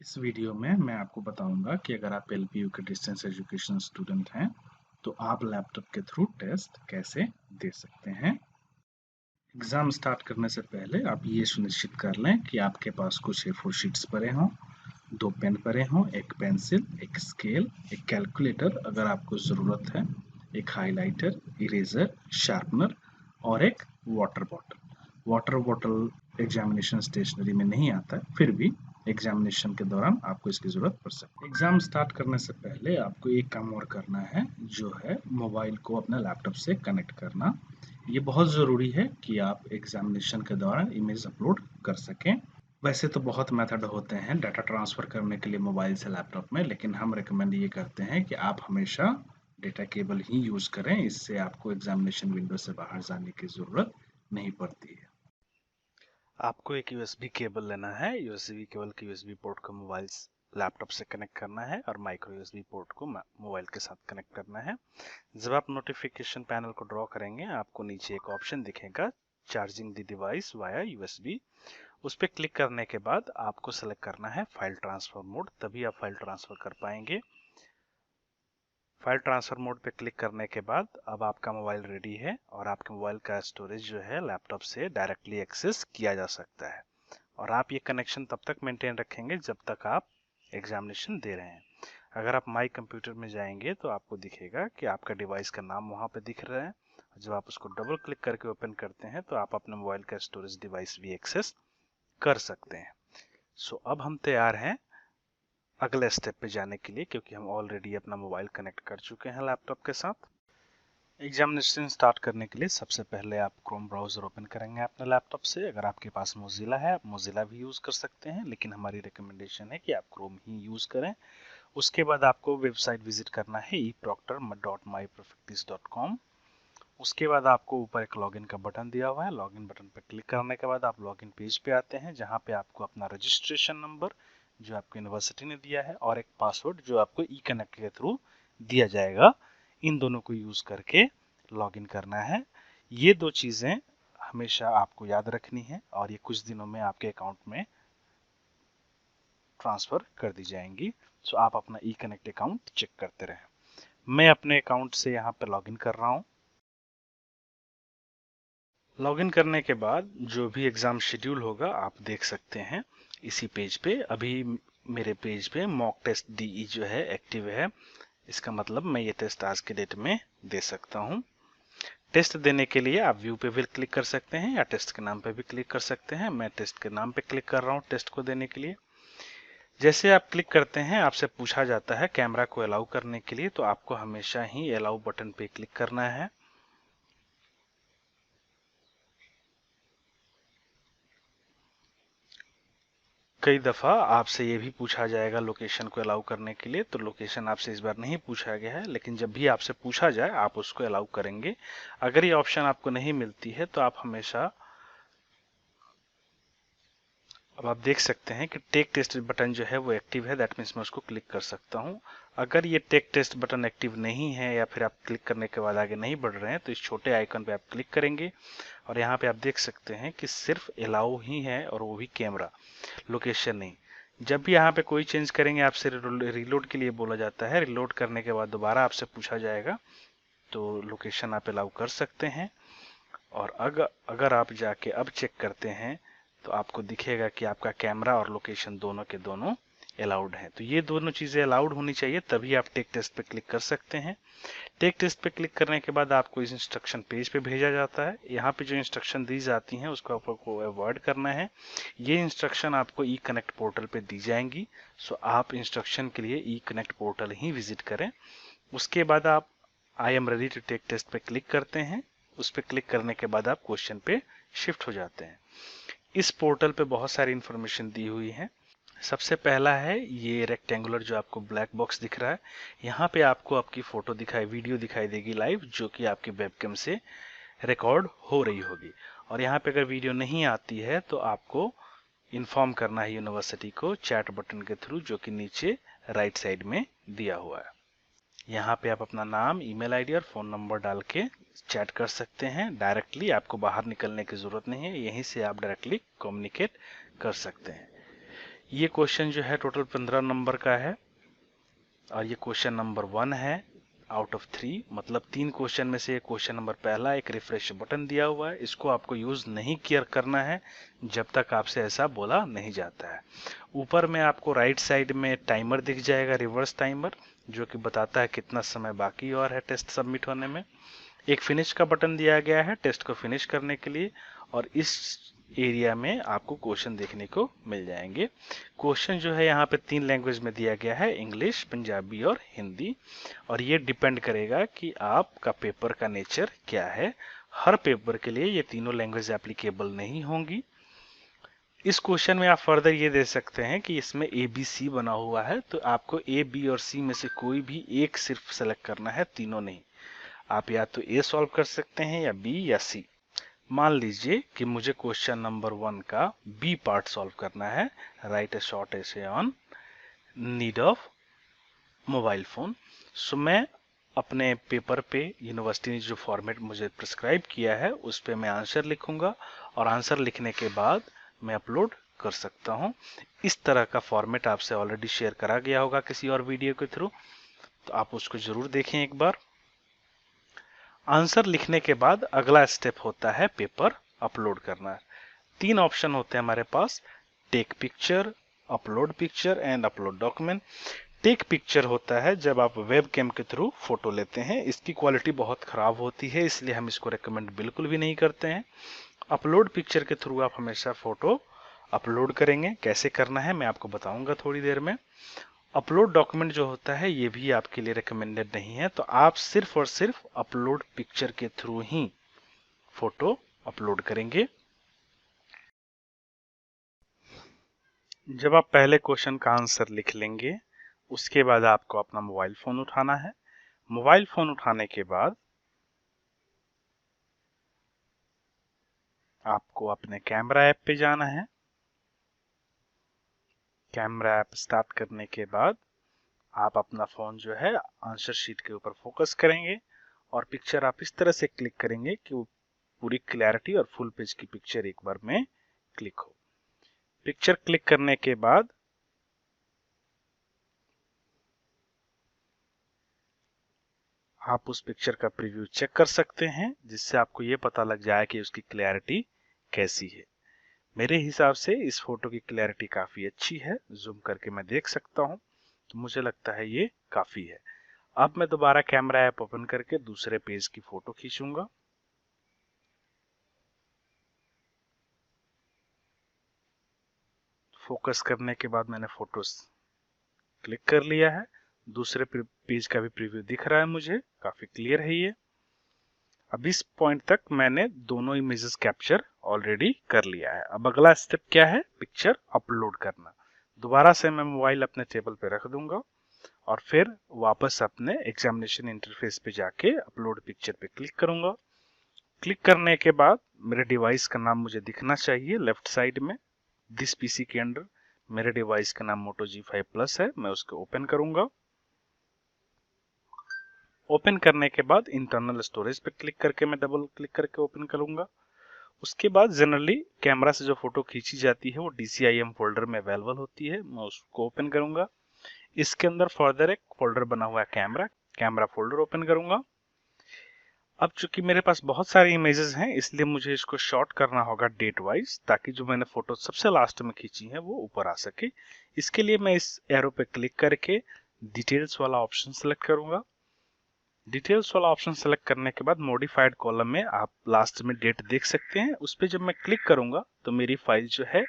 इस वीडियो में मैं आपको बताऊंगा कि अगर आप एलपीयू के डिस्टेंस एजुकेशन स्टूडेंट हैं तो आप लैपटॉप के थ्रू टेस्ट कैसे दे सकते हैं। एग्ज़ाम स्टार्ट करने से पहले आप ये सुनिश्चित कर लें कि आपके पास कुछ A4 शीट्स पड़े हों, 2 पेन पड़े हों, एक पेंसिल, एक स्केल, एक कैलकुलेटर अगर आपको ज़रूरत है, एक हाइलाइटर, इरेज़र, शार्पनर और एक water bottle. Water bottle examination stationery में नहीं आता है, फिर भी एग्जामिनेशन के दौरान आपको इसकी ज़रूरत पड़ सकती है। एग्ज़ाम स्टार्ट करने से पहले आपको एक काम और करना है, जो है मोबाइल को अपने लैपटॉप से कनेक्ट करना। ये बहुत ज़रूरी है कि आप एग्जामिनेशन के दौरान इमेज अपलोड कर सकें। वैसे तो बहुत मेथड होते हैं डाटा ट्रांसफ़र करने के लिए मोबाइल से लैपटॉप में, लेकिन हम रिकमेंड ये करते हैं कि आप हमेशा डेटा केबल ही यूज़ करें। इससे आपको एग्जामिनेशन विंडो से बाहर जाने की ज़रूरत नहीं पड़ती है। आपको एक यूएसबी केबल लेना है। यूएसबी केबल के यूएसबी पोर्ट को मोबाइल लैपटॉप से कनेक्ट करना है और माइक्रो यूएसबी पोर्ट को मोबाइल के साथ कनेक्ट करना है। जब आप नोटिफिकेशन पैनल को ड्रॉ करेंगे, आपको नीचे एक ऑप्शन दिखेगा, charging the device via USB. उस पर क्लिक करने के बाद आपको सेलेक्ट करना है फाइल ट्रांसफर मोड, तभी आप फाइल ट्रांसफर कर पाएंगे। फाइल ट्रांसफर मोड पे क्लिक करने के बाद अब आपका मोबाइल रेडी है और आपके मोबाइल का स्टोरेज जो है लैपटॉप से डायरेक्टली एक्सेस किया जा सकता है। और आप ये कनेक्शन तब तक मेंटेन रखेंगे जब तक आप एग्जामिनेशन दे रहे हैं। अगर आप माई कंप्यूटर में जाएंगे तो आपको दिखेगा कि आपका डिवाइस का नाम वहां पे दिख रहा है। जब आप उसको डबल क्लिक करके ओपन करते हैं तो आप अपने मोबाइल का स्टोरेज डिवाइस भी एक्सेस कर सकते हैं। सो अब हम तैयार हैं अगले स्टेप पे जाने के लिए, क्योंकि हम ऑलरेडी अपना मोबाइल कनेक्ट कर चुके हैं लैपटॉप के साथ। एग्जामिनेशन स्टार्ट करने के लिए सबसे पहले आप क्रोम ब्राउजर ओपन करेंगे अपने लैपटॉप से। अगर आपके पास मोजिला है, आप मोजिला भी यूज़ कर सकते हैं, लेकिन हमारी रिकमेंडेशन है कि आप क्रोम ही यूज़ करें। उसके बाद आपको वेबसाइट विजिट करना है eproctor.myprofectis.com। उसके बाद आपको ऊपर एक लॉगिन का बटन दिया हुआ है। लॉगिन बटन पर क्लिक करने के बाद आप लॉगिन पेज पे आते हैं, जहाँ पे आपको अपना रजिस्ट्रेशन नंबर जो आपको यूनिवर्सिटी ने दिया है और एक पासवर्ड जो आपको ई कनेक्ट के थ्रू दिया जाएगा, इन दोनों को यूज़ करके लॉगिन करना है। ये दो चीज़ें हमेशा आपको याद रखनी है और ये कुछ दिनों में आपके अकाउंट में ट्रांसफ़र कर दी जाएंगी। सो आप अपना ई कनेक्ट अकाउंट चेक करते रहें। मैं अपने अकाउंट से यहाँ पे लॉगिन कर रहा हूँ। लॉगिन करने के बाद जो भी एग्ज़ाम शेड्यूल होगा आप देख सकते हैं इसी पेज पे। अभी मेरे पेज पे मॉक टेस्ट डीई जो है एक्टिव है। इसका मतलब मैं ये टेस्ट आज के डेट में दे सकता हूँ। टेस्ट देने के लिए आप व्यू पे भी क्लिक कर सकते हैं या टेस्ट के नाम पे भी क्लिक कर सकते हैं। मैं टेस्ट के नाम पे क्लिक कर रहा हूँ टेस्ट को देने के लिए। जैसे आप क्लिक करते हैं आपसे पूछा जाता है कैमरा को अलाउ करने के लिए, तो आपको हमेशा ही अलाउ बटन पे क्लिक करना है। कई दफ़ा आपसे ये भी पूछा जाएगा लोकेशन को अलाउ करने के लिए, तो लोकेशन आपसे इस बार नहीं पूछा गया है, लेकिन जब भी आपसे पूछा जाए आप उसको अलाउ करेंगे। अगर ये ऑप्शन आपको नहीं मिलती है तो आप हमेशा, अब आप देख सकते हैं कि टेक टेस्ट बटन जो है वो एक्टिव है, दैट मीन्स मैं उसको क्लिक कर सकता हूँ। अगर ये टेक टेस्ट बटन एक्टिव नहीं है या फिर आप क्लिक करने के बाद आगे नहीं बढ़ रहे हैं तो इस छोटे आइकन पे आप क्लिक करेंगे और यहाँ पे आप देख सकते हैं कि सिर्फ अलाउ ही है और वो भी कैमरा, लोकेशन नहीं। जब भी यहाँ पे कोई चेंज करेंगे आपसे रिलोड के लिए बोला जाता है। रिलोड करने के बाद दोबारा आपसे पूछा जाएगा तो लोकेशन आप अलाउ कर सकते हैं। और अगर आप जाके अब चेक करते हैं तो आपको दिखेगा कि आपका कैमरा और लोकेशन दोनों के दोनों अलाउड है। तो ये दोनों चीज़ें अलाउड होनी चाहिए, तभी आप टेक टेस्ट पे क्लिक कर सकते हैं। टेक टेस्ट पे क्लिक करने के बाद आपको इस इंस्ट्रक्शन पेज पे भेजा जाता है। यहाँ पे जो इंस्ट्रक्शन दी जाती हैं उसको आपको अवॉइड करना है। ये इंस्ट्रक्शन आपको ई कनेक्ट पोर्टल पे दी जाएंगी। सो आप इंस्ट्रक्शन के लिए ई कनेक्ट पोर्टल ही विजिट करें। उसके बाद आप I am ready to take test पे क्लिक करते हैं। उस पर क्लिक करने के बाद आप क्वेश्चन पे शिफ्ट हो जाते हैं। इस पोर्टल पे बहुत सारी इंफॉर्मेशन दी हुई है। सबसे पहला है ये रेक्टेंगुलर जो आपको ब्लैक बॉक्स दिख रहा है। यहाँ पे आपको आपकी फोटो वीडियो दिखाई देगी लाइव, जो कि आपकी वेबकैम से रिकॉर्ड हो रही होगी। और यहाँ पे अगर वीडियो नहीं आती है तो आपको इन्फॉर्म करना है यूनिवर्सिटी को चैट बटन के थ्रू, जो कि नीचे राइट साइड में दिया हुआ है। यहाँ पे आप अपना नाम, ईमेल आईडी और फ़ोन नंबर डाल के चैट कर सकते हैं। डायरेक्टली आपको बाहर निकलने की ज़रूरत नहीं है, यहीं से आप डायरेक्टली कम्युनिकेट कर सकते हैं। ये क्वेश्चन जो है टोटल 15 नंबर का है और ये क्वेश्चन नंबर 1 है आउट ऑफ 3, मतलब 3 क्वेश्चन में से ये क्वेश्चन नंबर पहला। एक रिफ्रेश बटन दिया हुआ है, इसको आपको यूज नहीं करना है जब तक आपसे ऐसा बोला नहीं जाता है। ऊपर में आपको राइट साइड में टाइमर दिख जाएगा, रिवर्स टाइमर, जो कि बताता है कितना समय बाकी और है टेस्ट सबमिट होने में। एक फिनिश का बटन दिया गया है टेस्ट को फिनिश करने के लिए, और इस एरिया में आपको क्वेश्चन देखने को मिल जाएंगे। क्वेश्चन जो है यहाँ पे 3 लैंग्वेज में दिया गया है, इंग्लिश, पंजाबी और हिंदी, और ये डिपेंड करेगा कि आपका पेपर का नेचर क्या है। हर पेपर के लिए ये तीनों लैंग्वेज एप्लीकेबल नहीं होंगी। इस क्वेश्चन में आप फर्दर ये दे सकते हैं कि इसमें ए बी सी बना हुआ है, तो आपको ए बी और सी में से कोई भी एक सिर्फ सेलेक्ट करना है, तीनों नहीं। आप या तो ए सॉल्व कर सकते हैं या बी या सी। मान लीजिए कि मुझे क्वेश्चन नंबर 1 का बी पार्ट सॉल्व करना है, write a short essay on need of mobile phone. So मैं अपने पेपर पे यूनिवर्सिटी ने जो फॉर्मेट मुझे प्रिस्क्राइब किया है उस पे मैं आंसर लिखूंगा, और आंसर लिखने के बाद मैं अपलोड कर सकता हूं। इस तरह का फॉर्मेट आपसे ऑलरेडी शेयर करा गया होगा किसी और वीडियो के थ्रू, तो आप उसको जरूर देखें एक बार। आंसर लिखने के बाद अगला स्टेप होता है पेपर अपलोड करना। 3 ऑप्शन होते हैं हमारे पास, take picture, upload picture and upload document. Take picture होता है जब आप वेब कैम के थ्रू फोटो लेते हैं, इसकी क्वालिटी बहुत खराब होती है, इसलिए हम इसको रेकमेंड बिल्कुल भी नहीं करते हैं। अपलोड पिक्चर के थ्रू आप हमेशा फोटो अपलोड करेंगे, कैसे करना है मैं आपको बताऊंगा थोड़ी देर में। अपलोड डॉक्यूमेंट जो होता है ये भी आपके लिए रिकमेंडेड नहीं है, तो आप सिर्फ और सिर्फ अपलोड पिक्चर के थ्रू ही फोटो अपलोड करेंगे। जब आप पहले क्वेश्चन का आंसर लिख लेंगे, उसके बाद आपको अपना मोबाइल फोन उठाना है। मोबाइल फोन उठाने के बाद आपको अपने कैमरा ऐप पे जाना है। कैमरा ऐप स्टार्ट करने के बाद आप अपना फोन जो है आंसर शीट के ऊपर फोकस करेंगे, और पिक्चर आप इस तरह से क्लिक करेंगे कि वो पूरी क्लैरिटी और फुल पेज की पिक्चर एक बार में क्लिक हो। पिक्चर क्लिक करने के बाद आप उस पिक्चर का प्रीव्यू चेक कर सकते हैं, जिससे आपको ये पता लग जाए कि उसकी क्लैरिटी कैसी है। मेरे हिसाब से इस फोटो की क्लैरिटी काफी अच्छी है, जूम करके मैं देख सकता हूं, तो मुझे लगता है ये काफी है। अब मैं दोबारा कैमरा ऐप ओपन करके दूसरे पेज की फोटो खींचूंगा। फोकस करने के बाद मैंने फोटो क्लिक कर लिया है। दूसरे पेज का भी प्रीव्यू दिख रहा है, मुझे काफी क्लियर है ये। अब इस पॉइंट तक मैंने दोनों इमेजेस कैप्चर ऑलरेडी कर लिया है। अब अगला स्टेप क्या है, पिक्चर अपलोड करना। दोबारा से मैं मोबाइल अपने टेबल पे रख दूंगा और फिर वापस अपने एग्जामिनेशन इंटरफेस पे जाके अपलोड पिक्चर पे क्लिक करूंगा। क्लिक करने के बाद मेरे डिवाइस का नाम मुझे दिखना चाहिए लेफ्ट साइड में। दिस पीसी के अंदर मेरे डिवाइस का नाम मोटो G5 प्लस है, मैं उसको ओपन करूंगा। ओपन करने के बाद इंटरनल स्टोरेज पे क्लिक करके मैं डबल क्लिक करके ओपन करूंगा। उसके बाद जनरली कैमरा से जो फोटो खींची जाती है वो DCIM फोल्डर में अवेलेबल होती है, मैं उसको ओपन करूंगा। इसके अंदर फर्दर एक फोल्डर बना हुआ है कैमरा फोल्डर ओपन करूंगा। अब चूंकि मेरे पास बहुत सारे इमेजेस हैं, इसलिए मुझे इसको शॉर्ट करना होगा डेट वाइज, ताकि जो मैंने फोटो सबसे लास्ट में खींची है वो ऊपर आ सके। इसके लिए मैं इस एरो पे क्लिक करके डिटेल्स वाला ऑप्शन सेलेक्ट करूंगा। डिटेल्स वाला ऑप्शन सेलेक्ट करने के बाद मॉडिफाइड कॉलम में आप लास्ट में डेट देख सकते हैं। उस पर जब मैं क्लिक करूंगा तो मेरी फाइल जो है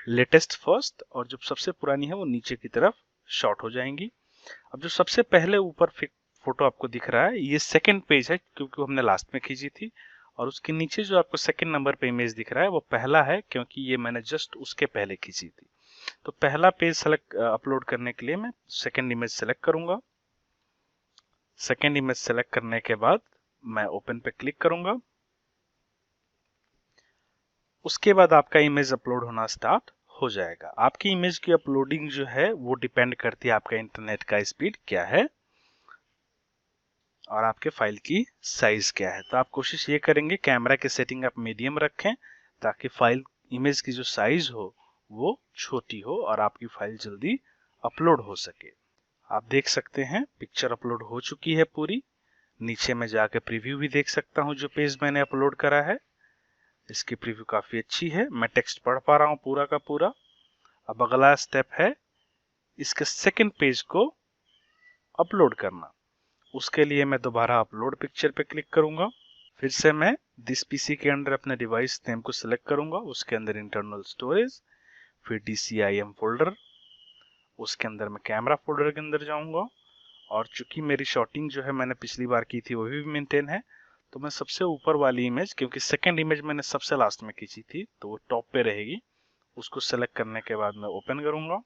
लेटेस्ट फर्स्ट, और जो सबसे पुरानी है वो नीचे की तरफ शॉर्ट हो जाएंगी। अब जो सबसे पहले ऊपर फोटो आपको दिख रहा है ये सेकंड पेज है, क्योंकि वो हमने लास्ट में खींची थी, और उसके नीचे जो आपको सेकंड नंबर पे इमेज दिख रहा है वो पहला है, क्योंकि ये मैंने जस्ट उसके पहले खींची थी। तो पहला पेज सेलेक्ट अपलोड करने के लिए मैं सेकंड इमेज सेलेक्ट करूंगा। सेकेंड इमेज सेलेक्ट करने के बाद मैं ओपन पे क्लिक करूंगा। उसके बाद आपका इमेज अपलोड होना स्टार्ट हो जाएगा। आपकी इमेज की अपलोडिंग जो है वो डिपेंड करती है आपका इंटरनेट का स्पीड क्या है और आपके फाइल की साइज क्या है। तो आप कोशिश ये करेंगे कैमरा की सेटिंग आप मीडियम रखें, ताकि फाइल इमेज की जो साइज हो वो छोटी हो और आपकी फाइल जल्दी अपलोड हो सके। आप देख सकते हैं पिक्चर अपलोड हो चुकी है पूरी। नीचे में जाके प्रीव्यू भी देख सकता हूँ जो पेज मैंने अपलोड करा है। इसकी प्रीव्यू काफी अच्छी है, मैं टेक्स्ट पढ़ पा रहा हूँ पूरा का पूरा। अब अगला स्टेप है इसके सेकंड पेज को अपलोड करना। उसके लिए मैं दोबारा अपलोड पिक्चर पे क्लिक करूंगा। फिर से मैं दिस पीसी के अंदर अपने डिवाइस नेम को सिलेक्ट करूंगा, उसके अंदर इंटरनल स्टोरेज, फिर DCIM फोल्डर, उसके अंदर मैं कैमरा फोल्डर के अंदर जाऊंगा। और चूंकि मेरी शॉटिंग जो है मैंने पिछली बार की थी वो भी मेंटेन है, तो मैं सबसे ऊपर वाली इमेज, क्योंकि सेकंड इमेज मैंने सबसे लास्ट में खींची थी तो वो टॉप पे रहेगी, उसको सेलेक्ट करने के बाद मैं ओपन करूंगा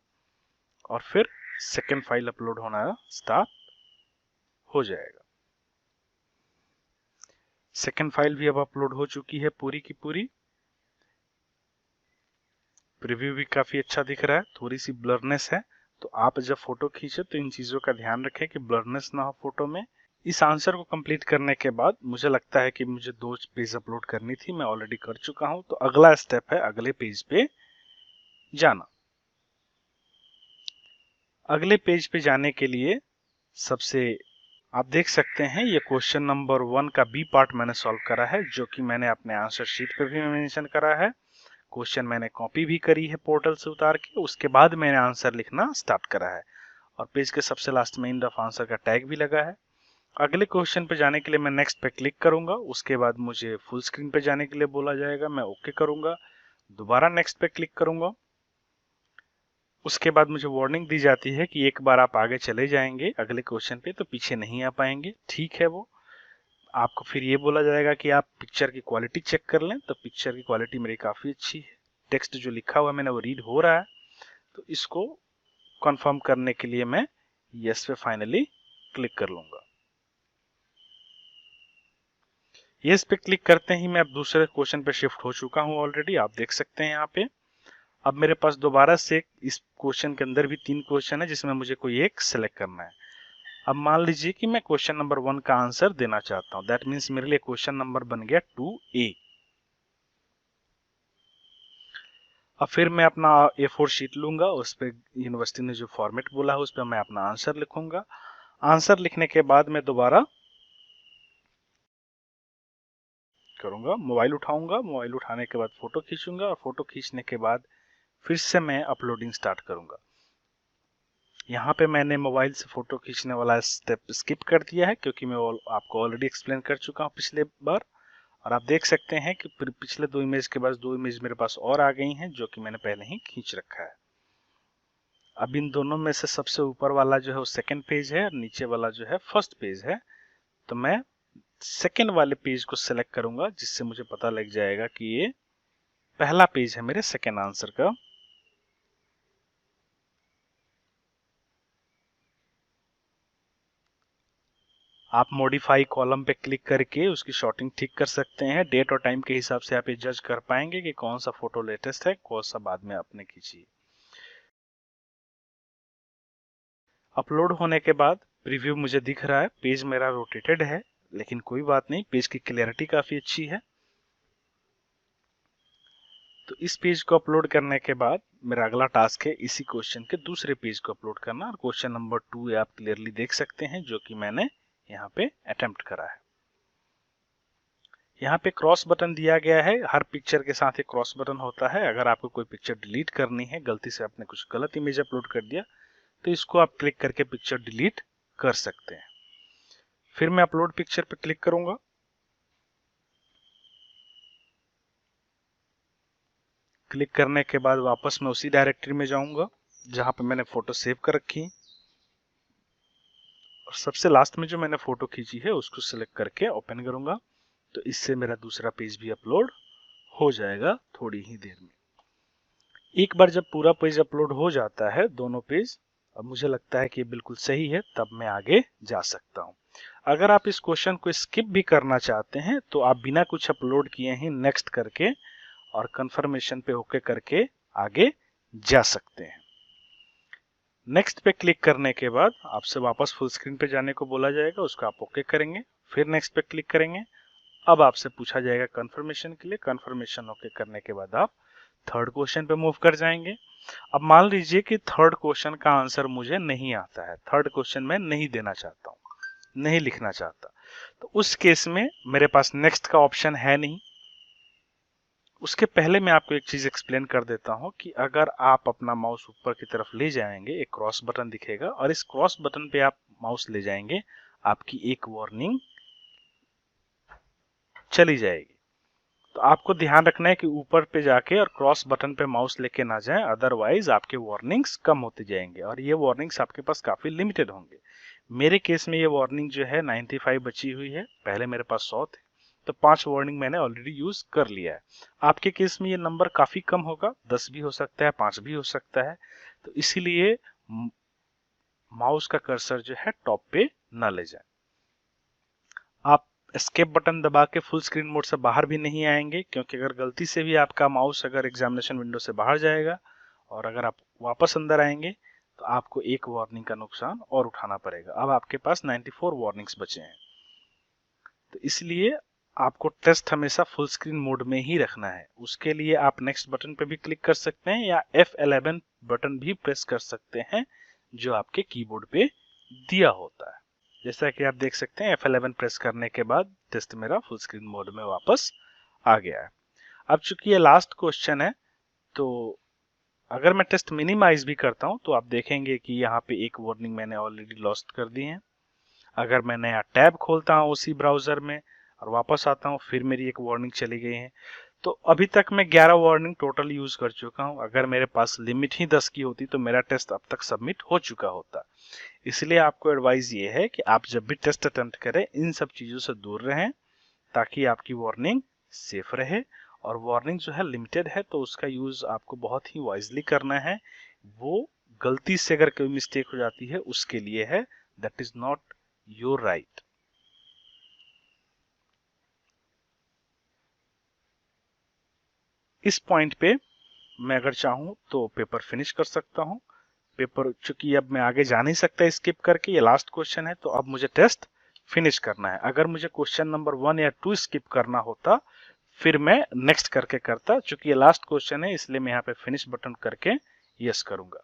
और फिर सेकंड फाइल अपलोड होना स्टार्ट हो जाएगा। सेकंड फाइल भी अब अपलोड हो चुकी है पूरी की पूरी। प्रीव्यू भी काफी अच्छा दिख रहा है, थोड़ी सी ब्लरनेस है, तो आप जब फोटो खींचे तो इन चीजों का ध्यान रखें कि ब्लरनेस ना हो फोटो में। इस आंसर को कंप्लीट करने के बाद मुझे लगता है कि मुझे 2 पेज अपलोड करनी थी, मैं ऑलरेडी कर चुका हूं, तो अगला स्टेप है अगले पेज पे जाना। अगले पेज पे जाने के लिए सबसे आप देख सकते हैं ये क्वेश्चन नंबर 1 का बी पार्ट मैंने सॉल्व करा है, जो कि मैंने अपने आंसर शीट पे भी मेंशन करा है। क्वेश्चन मैंने कॉपी भी करी है पोर्टल से उतार के, उसके बाद मैंने आंसर लिखना स्टार्ट करा है और पेज के सबसे लास्ट में एंड ऑफ आंसर का टैग भी लगा है। अगले क्वेश्चन पे जाने के लिए मैं नेक्स्ट पे क्लिक करूंगा, उसके बाद मुझे फुल स्क्रीन पे जाने के लिए बोला जाएगा, मैं ओके करूंगा, दोबारा नेक्स्ट पे क्लिक करूंगा। उसके बाद मुझे वार्निंग दी जाती है कि एक बार आप आगे चले जाएंगे अगले क्वेश्चन पे तो पीछे नहीं आ पाएंगे। ठीक है, वो आपको फिर ये बोला जाएगा कि आप पिक्चर की क्वालिटी चेक कर लें, तो पिक्चर की क्वालिटी मेरी काफी अच्छी है, टेक्स्ट जो लिखा हुआ है मैंने वो रीड हो रहा है, तो इसको कंफर्म करने के लिए मैं यस पे फाइनली क्लिक कर लूंगा। यस पे क्लिक करते ही मैं अब दूसरे क्वेश्चन पे शिफ्ट हो चुका हूं ऑलरेडी, आप देख सकते हैं यहाँ पे। अब मेरे पास दोबारा से इस क्वेश्चन के अंदर भी 3 क्वेश्चन है जिसमें मुझे कोई एक सिलेक्ट करना है। अब मान लीजिए कि मैं क्वेश्चन नंबर 1 का आंसर देना चाहता हूं, दैट मीन्स मेरे लिए क्वेश्चन नंबर बन गया 2A। अब फिर मैं अपना A4 शीट लूंगा, उस पर यूनिवर्सिटी ने जो फॉर्मेट बोला है उस पर मैं अपना आंसर लिखूंगा। आंसर लिखने के बाद मैं दोबारा करूंगा, मोबाइल उठाऊंगा, मोबाइल उठाने के बाद फोटो खींचूंगा और फोटो खींचने के बाद फिर से मैं अपलोडिंग स्टार्ट करूंगा। यहाँ पे मैंने मोबाइल से फोटो खींचने वाला स्टेप स्किप कर दिया है क्योंकि मैं आपको ऑलरेडी एक्सप्लेन कर चुका हूँ पिछले बार। और आप देख सकते हैं कि पिछले 2 इमेज के बाद 2 इमेज मेरे पास और आ गई हैं जो कि मैंने पहले ही खींच रखा है। अब इन दोनों में से सबसे ऊपर वाला जो है वो सेकंड पेज है और नीचे वाला जो है फर्स्ट पेज है, तो मैं सेकंड वाले पेज को सिलेक्ट करूंगा जिससे मुझे पता लग जाएगा कि ये पहला पेज है मेरे सेकंड आंसर का। आप मॉडिफाई कॉलम पे क्लिक करके उसकी शॉर्टिंग ठीक कर सकते हैं, डेट और टाइम के हिसाब से आप ये जज कर पाएंगे कि कौन सा फोटो लेटेस्ट है, कौन सा बाद में आपने खींची। अपलोड होने के बाद प्रीव्यू मुझे दिख रहा है, पेज मेरा रोटेटेड है, लेकिन कोई बात नहीं, पेज की क्लियरिटी काफी अच्छी है। तो इस पेज को अपलोड करने के बाद मेरा अगला टास्क है इसी क्वेश्चन के दूसरे पेज को अपलोड करना, और क्वेश्चन नंबर 2 आप क्लियरली देख सकते हैं जो कि मैंने यहाँ पे अटेम्प्ट करा है। यहाँ पे क्रॉस बटन दिया गया है, हर पिक्चर के साथ एक क्रॉस बटन होता है। अगर आपको कोई पिक्चर डिलीट करनी है, गलती से आपने कुछ गलत इमेज अपलोड कर दिया, तो इसको आप क्लिक करके पिक्चर डिलीट कर सकते हैं। फिर मैं अपलोड पिक्चर पे क्लिक करूंगा। क्लिक करने के बाद वापस मैं उसी डायरेक्टरी में जाऊंगा जहां पे मैंने फोटो सेव कर रखी, और सबसे लास्ट में जो मैंने फोटो खींची है उसको सिलेक्ट करके ओपन करूंगा, तो इससे मेरा दूसरा पेज भी अपलोड हो जाएगा थोड़ी ही देर में। एक बार जब पूरा पेज अपलोड हो जाता है, दोनों पेज, अब मुझे लगता है कि ये बिल्कुल सही है, तब मैं आगे जा सकता हूं। अगर आप इस क्वेश्चन को स्किप भी करना चाहते हैं तो आप बिना कुछ अपलोड किए ही नेक्स्ट करके और कंफर्मेशन पे ओके करके आगे जा सकते हैं। नेक्स्ट पे क्लिक करने के बाद आपसे वापस फुल स्क्रीन पे जाने को बोला जाएगा, उसको आप ओके करेंगे, फिर नेक्स्ट पे क्लिक करेंगे। अब आपसे पूछा जाएगा कंफर्मेशन के लिए, कंफर्मेशन ओके करने के बाद आप थर्ड क्वेश्चन पे मूव कर जाएंगे। अब मान लीजिए कि थर्ड क्वेश्चन का आंसर मुझे नहीं आता है, थर्ड क्वेश्चन मैं नहीं देना चाहता हूँ, नहीं लिखना चाहता, तो उस केस में मेरे पास नेक्स्ट का ऑप्शन है नहीं। उसके पहले मैं आपको एक चीज एक्सप्लेन कर देता हूं कि अगर आप अपना माउस ऊपर की तरफ ले जाएंगे, एक क्रॉस बटन दिखेगा और इस क्रॉस बटन पे आप माउस ले जाएंगे, आपकी एक वार्निंग चली जाएगी। तो आपको ध्यान रखना है कि ऊपर पे जाके और क्रॉस बटन पे माउस लेके ना जाएं, अदरवाइज आपके वार्निंग्स कम होते जाएंगे और ये वार्निंग्स आपके पास काफी लिमिटेड होंगे। मेरे केस में ये वार्निंग जो है 95 बची हुई है, पहले मेरे पास 100 थे, तो 5 वार्निंग मैंने ऑलरेडी यूज कर लिया है। आपके केस में ये नंबर काफी कम होगा, 10 भी हो सकता है, 5 भी हो सकता है, तो इसीलिए माउस का कर्सर जो है टॉप पे ना ले जाए। आप एस्केप बटन दबा के फुल स्क्रीन मोड से बाहर भी नहीं आएंगे, क्योंकि अगर गलती से भी आपका माउस अगर एग्जामिनेशन विंडो से बाहर जाएगा और अगर आप वापस अंदर आएंगे तो आपको एक वार्निंग का नुकसान और उठाना पड़ेगा। अब आपके पास 94 वार्निंग्स बचे हैं, तो इसलिए आपको टेस्ट हमेशा फुल स्क्रीन मोड में ही रखना है। उसके लिए आप नेक्स्ट बटन पे भी क्लिक कर सकते हैं या F11 बटन भी प्रेस कर सकते हैं जो आपके कीबोर्ड पे दिया होता है। जैसा कि आप देख सकते हैं F11 प्रेस करने के बाद टेस्ट मेरा फुल स्क्रीन मोड में वापस आ गया है। अब चूंकि ये लास्ट क्वेश्चन है, तो अगर मैं टेस्ट मिनिमाइज भी करता हूं तो आप देखेंगे कि यहाँ पे एक वार्निंग मैंने ऑलरेडी लॉस्ट कर दी है। अगर मैं नया टैब खोलता हूं उसी ब्राउजर में और वापस आता हूं, फिर मेरी एक वार्निंग चली गई है। तो अभी तक मैं 11 वार्निंग टोटल यूज कर चुका हूं। अगर मेरे पास लिमिट ही 10 की होती तो मेरा टेस्ट अब तक सबमिट हो चुका होता। इसलिए आपको एडवाइस ये है कि आप जब भी टेस्ट अटेम्प्ट करें इन सब चीजों से दूर रहें, ताकि आपकी वार्निंग सेफ रहे। और वार्निंग जो है लिमिटेड है, तो उसका यूज आपको बहुत ही वाइजली करना है। वो गलती से अगर कोई मिस्टेक हो जाती है उसके लिए है, that is not your right. इस पॉइंट पे मैं अगर चाहूं तो पेपर फिनिश कर सकता हूं। पेपर चूंकि अब मैं आगे जा नहीं सकता स्किप करके, ये लास्ट क्वेश्चन है, तो अब मुझे टेस्ट फिनिश करना है। अगर मुझे क्वेश्चन नंबर 1 या 2 स्किप करना होता फिर मैं नेक्स्ट करके करता। चूंकि ये लास्ट क्वेश्चन है इसलिए मैं यहाँ पे फिनिश बटन करके यस करूंगा।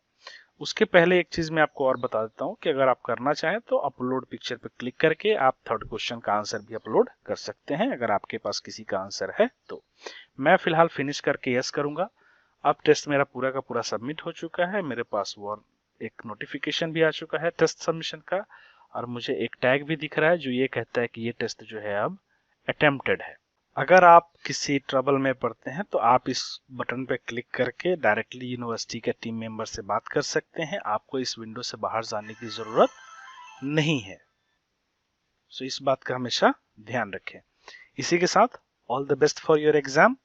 उसके पहले एक चीज मैं आपको और बता देता हूं कि अगर आप करना चाहें तो अपलोड पिक्चर पे क्लिक करके आप थर्ड क्वेश्चन का आंसर भी अपलोड कर सकते हैं, अगर आपके पास किसी का आंसर है तो। मैं फिलहाल फिनिश करके यस करूंगा। अब टेस्ट मेरा पूरा का पूरा सबमिट हो चुका है, मेरे पास वो एक नोटिफिकेशन भी आ चुका है टेस्ट सबमिशन का, और मुझे एक टैग भी दिख रहा है जो ये कहता है कि ये टेस्ट जो है अब अटेम्प्टेड है। अगर आप किसी ट्रबल में पड़ते हैं तो आप इस बटन पर क्लिक करके डायरेक्टली यूनिवर्सिटी के टीम मेंबर से बात कर सकते हैं। आपको इस विंडो से बाहर जाने की जरूरत नहीं है। सो इस बात का हमेशा ध्यान रखें। इसी के साथ all the best for your exam.